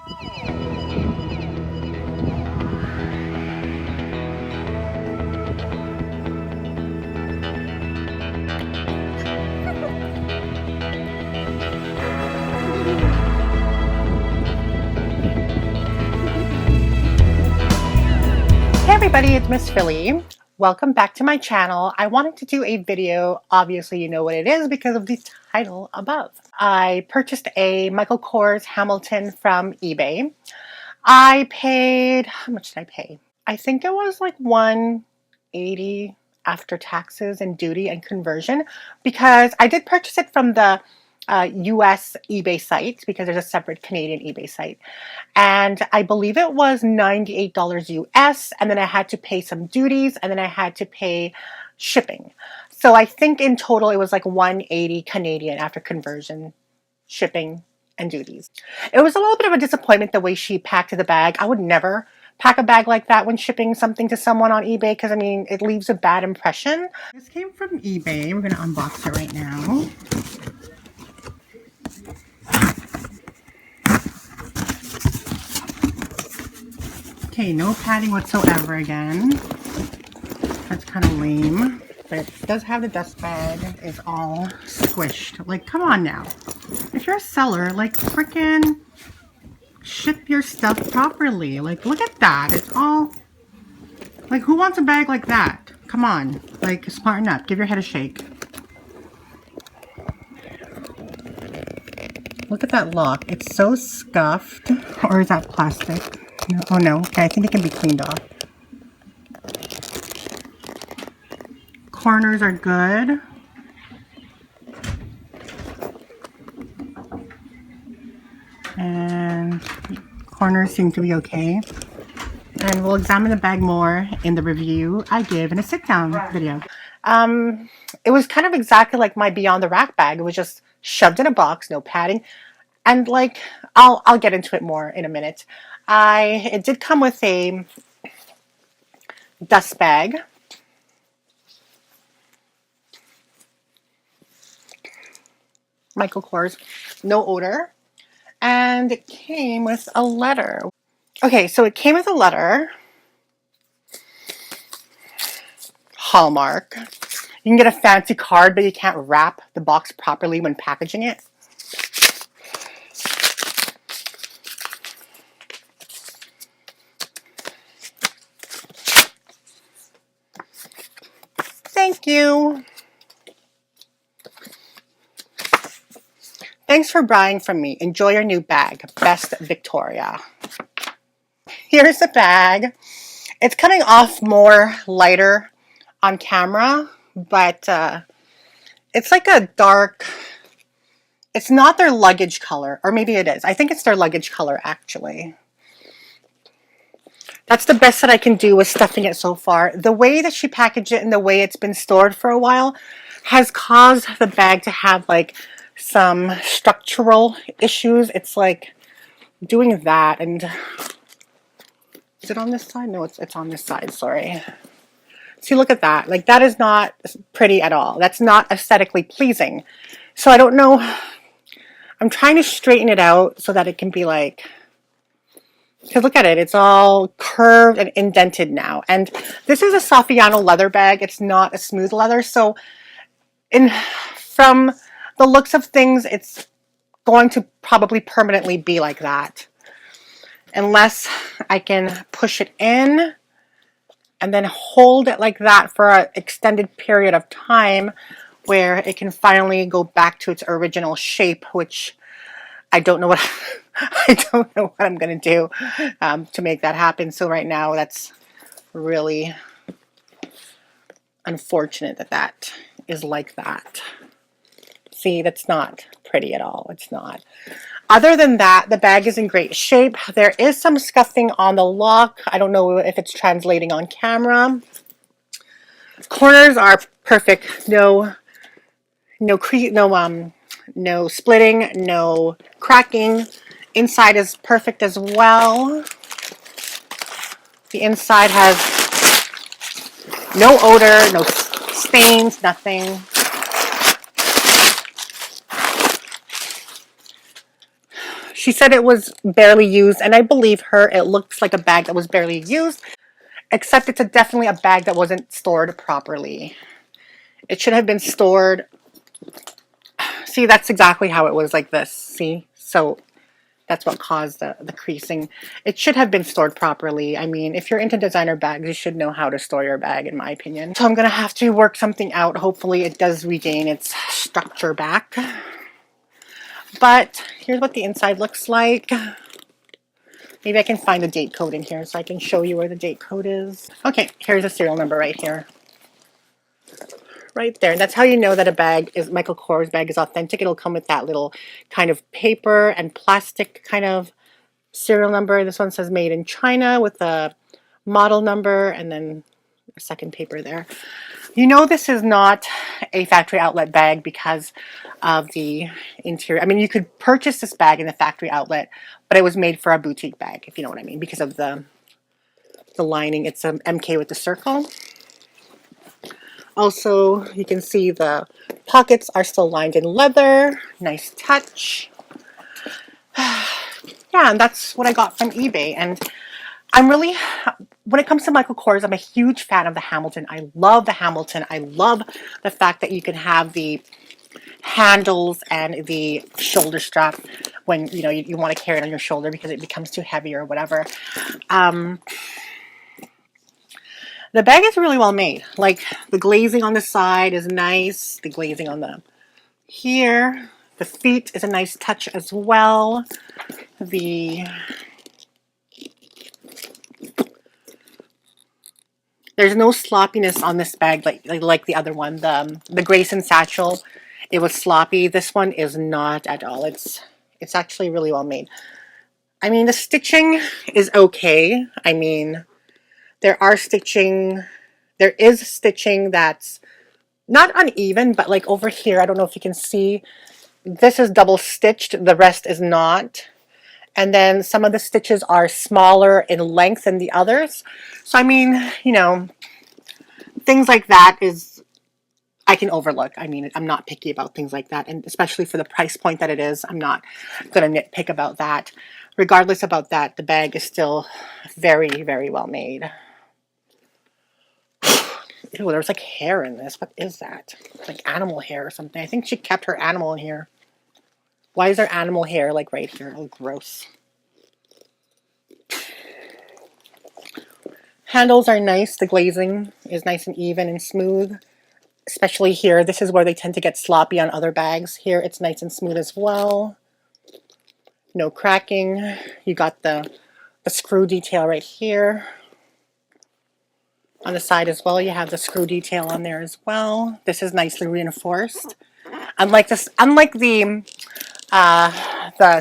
Hey everybody, it's Miss Philly. Welcome back to my channel. I wanted to do a video. Obviously you know what it is because of the title above. I purchased a Michael Kors Hamilton from eBay. I paid, how much did I pay? I think it was like $180 after taxes and duty and conversion, because I did purchase it from the US eBay site, because there's a separate Canadian eBay site. And I believe it was $98 US, and then I had to pay some duties, and then I had to pay shipping. So I think in total it was like $180 Canadian after conversion, shipping, and duties. It was a little bit of a disappointment the way she packed the bag. I would never pack a bag like that when shipping something to someone on eBay, because I mean it leaves a bad impression. This came from eBay. We're gonna unbox it right now. Okay, no padding whatsoever again. That's kind of lame. But it does have the dust bag. It's all squished. Like, come on now. If you're a seller, like, frickin' ship your stuff properly. Like, look at that. It's all... Like, who wants a bag like that? Come on. Like, smarten up. Give your head a shake. Look at that lock. It's so scuffed. Or is that plastic? No, oh no. Okay, I think it can be cleaned off. Corners are good. And corners seem to be okay. And we'll examine the bag more in the review I give in a sit-down video. It was kind of exactly like my Beyond the Rack bag. It was just shoved in a box, no padding. And like, I'll get into it more in a minute. It did come with a dust bag. Michael Kors, no odor. And it came with a letter. Okay, so it came with a letter. Hallmark. You can get a fancy card, but you can't wrap the box properly when packaging it. Thank you. Thanks for buying from me. Enjoy your new bag. Best, Victoria. Here's the bag. It's coming off more lighter on camera, but it's like a dark, it's not their luggage color, or maybe it is. I think it's their luggage color actually. That's the best that I can do with stuffing it so far. The way that she packaged it and the way it's been stored for a while has caused the bag to have like some structural issues. It's like doing that. And is it on this side? No, it's on this side, sorry. See, look at that. Like, that is not pretty at all. That's not aesthetically pleasing. So I don't know. I'm trying to straighten it out so that it can be like, because look at it. It's all curved and indented now. And this is a Saffiano leather bag. It's not a smooth leather. So from the looks of things, it's going to probably permanently be like that. Unless I can push it in and then hold it like that for an extended period of time where it can finally go back to its original shape, which I don't know what I don't know what I'm going to do to make that happen. So right now, that's really unfortunate that that is like that. See, that's not pretty at all. It's not. Other than that, the bag is in great shape. There is some scuffing on the lock. I don't know if it's translating on camera. Corners are perfect. No splitting, no cracking. Inside is perfect as well. The inside has no odor, no stains, nothing. She said it was barely used, and I believe her. It looks like a bag that was barely used, except it's definitely a bag that wasn't stored properly. It should have been stored. See, that's exactly how it was, like this. See? So that's what caused the creasing. It should have been stored properly. I mean, if you're into designer bags, you should know how to store your bag, in my opinion. So I'm going to have to work something out. Hopefully it does regain its structure back. But here's what the inside looks like. Maybe I can find the date code in here so I can show you where the date code is. Okay, here's the serial number right here. Right there. And that's how you know that a bag is, Michael Kors bag is authentic. It'll come with that little kind of paper and plastic kind of serial number. This one says made in China with a model number and then a second paper there. You know this is not a factory outlet bag because of the interior. I mean, you could purchase this bag in the factory outlet, but it was made for a boutique bag, if you know what I mean, because of the lining. It's an MK with the circle. Also, you can see the pockets are still lined in leather. Nice touch. Yeah, and that's what I got from eBay. And I'm really, when it comes to Michael Kors, I'm a huge fan of the Hamilton. I love the Hamilton. I love the fact that you can have the handles and the shoulder strap when you want to carry it on your shoulder because it becomes too heavy or whatever. The bag is really well made. Like the glazing on the side is nice. The glazing on the here, the feet is a nice touch as well. There's no sloppiness on this bag like the other one. The Grayson satchel, it was sloppy. This one is not at all. It's actually really well made. I mean, the stitching is okay. I mean, there is stitching that's not uneven, but like over here, I don't know if you can see, this is double stitched, the rest is not. And then some of the stitches are smaller in length than the others. So I mean, things like that I can overlook. I mean, I'm not picky about things like that. And especially for the price point that it is, I'm not going to nitpick about that. Regardless about that, the bag is still very, very well made. Ew, there's like hair in this. What is that? Like animal hair or something. I think she kept her animal in here. Why is there animal hair like right here? Oh, gross. Handles are nice. The glazing is nice and even and smooth. Especially here. This is where they tend to get sloppy on other bags. Here it's nice and smooth as well. No cracking. You got the screw detail right here. On the side as well, you have the screw detail on there as well. This is nicely reinforced. Unlike the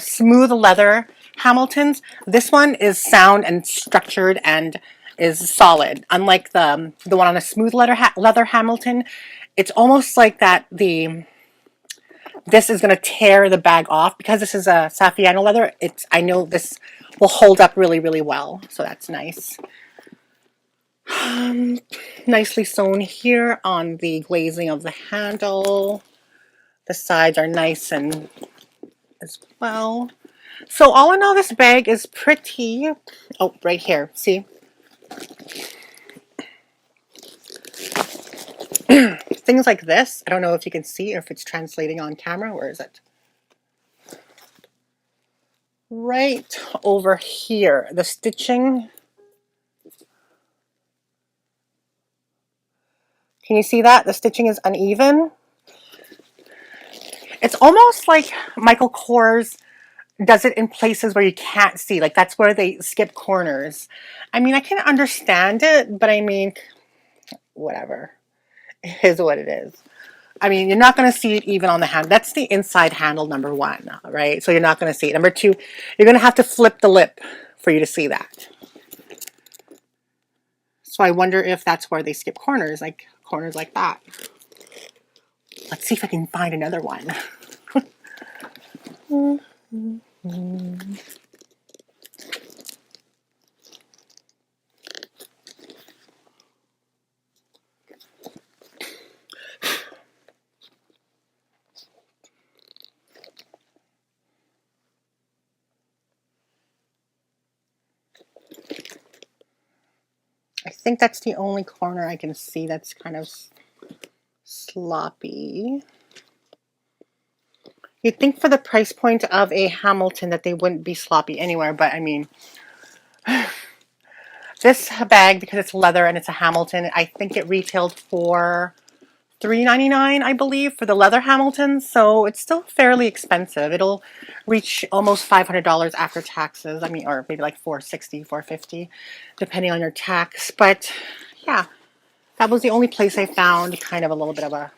smooth leather Hamiltons, this one is sound and structured and is solid. Unlike the one on a smooth leather Hamilton, it's almost like that this is going to tear the bag off because this is a Saffiano leather. I know this will hold up really, really well, so that's nice. Nicely sewn here on the glazing of the handle. The sides are nice and as well. So all in all, this bag is pretty. Oh, right here. See? Things like this. I don't know if you can see or if it's translating on camera. Where is it? Right over here. The stitching. Can you see that? The stitching is uneven. It's almost like Michael Kors does it in places where you can't see. Like that's where they skip corners. I mean, I can understand it, but I mean, whatever. It is what it is. I mean, you're not going to see it even on the hand. That's the inside handle, number one, right? So you're not going to see it. Number two, you're going to have to flip the lip for you to see that. So I wonder if that's where they skip corners like that. Let's see if I can find another one. I think that's the only corner I can see that's kind of sloppy. You'd think for the price point of a Hamilton that they wouldn't be sloppy anywhere, but I mean, this bag, because it's leather and it's a Hamilton, I think it retailed for $3.99, I believe, for the leather Hamilton, so it's still fairly expensive. It'll reach almost $500 after taxes. I mean, or maybe like $460, $450, depending on your tax. But yeah, that was the only place I found kind of a little bit of a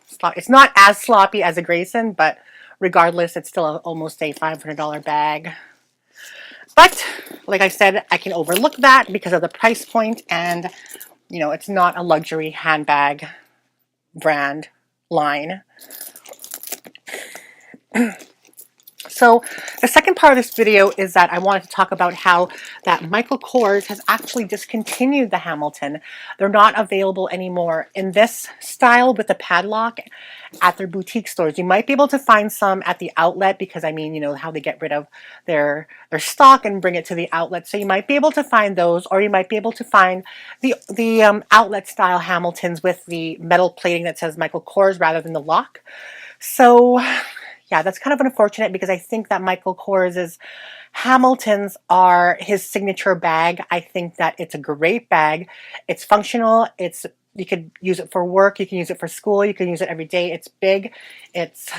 slop. It's not as sloppy as a Grayson, but regardless, it's still almost a $500 bag. But like I said, I can overlook that because of the price point, and you know, it's not a luxury handbag brand line. So the second part of this video is that I wanted to talk about how that Michael Kors has actually discontinued the Hamilton. They're not available anymore in this style with the padlock at their boutique stores. You might be able to find some at the outlet because, I mean, you know how they get rid of their stock and bring it to the outlet. So you might be able to find those, or you might be able to find the outlet style Hamiltons with the metal plating that says Michael Kors rather than the lock. So yeah, that's kind of unfortunate because I think that Michael Kors's Hamiltons are his signature bag. I think that it's a great bag. It's functional. You could use it for work. You can use it for school. You can use it every day. It's big. It's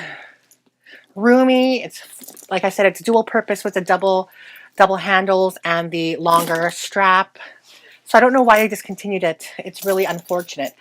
roomy. It's, like I said, it's dual purpose with the double handles and the longer strap. So I don't know why they discontinued it. It's really unfortunate.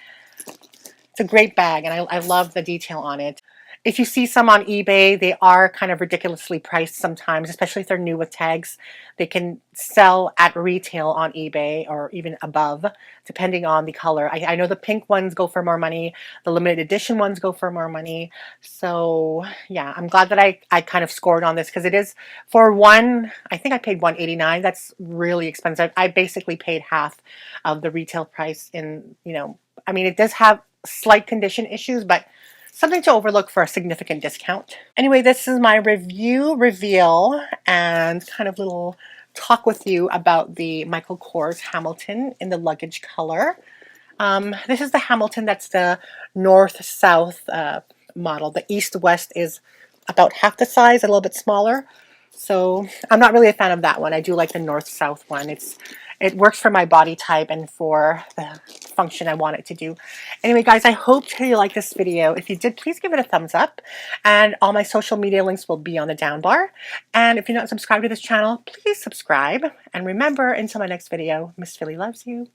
It's a great bag, and I love the detail on it. If you see some on eBay, they are kind of ridiculously priced sometimes, especially if they're new with tags. They can sell at retail on eBay or even above, depending on the color. I know the pink ones go for more money. The limited edition ones go for more money. So yeah, I'm glad that I kind of scored on this because it is for one, I think I paid $189. That's really expensive. I basically paid half of the retail price in, you know, I mean, it does have slight condition issues, but something to overlook for a significant discount. Anyway, this is my review, reveal, and kind of little talk with you about the Michael Kors Hamilton in the luggage color. This is the Hamilton that's the north-south model. The east-west is about half the size, a little bit smaller. So I'm not really a fan of that one. I do like the north-south one. It works for my body type and for the function I want it to do. Anyway, guys, I hope you liked this video. If you did, please give it a thumbs up. And all my social media links will be on the down bar. And if you're not subscribed to this channel, please subscribe. And remember, until my next video, Miss Philly loves you.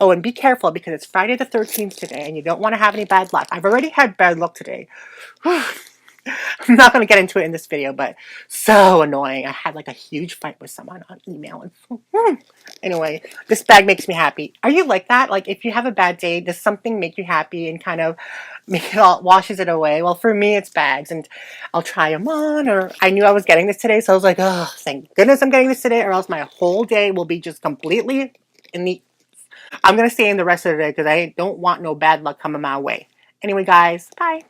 Oh, and be careful because it's Friday the 13th today and you don't want to have any bad luck. I've already had bad luck today. I'm not going to get into it in this video, but so annoying. I had like a huge fight with someone on email. And anyway, this bag makes me happy. Are you like that? Like if you have a bad day, does something make you happy and kind of make it all, washes it away? Well, for me, it's bags, and I'll try them on, or I knew I was getting this today, so I was like, oh, thank goodness I'm getting this today, or else my whole day will be just completely in the... I'm going to stay in the rest of the day because I don't want no bad luck coming my way. Anyway, guys, bye.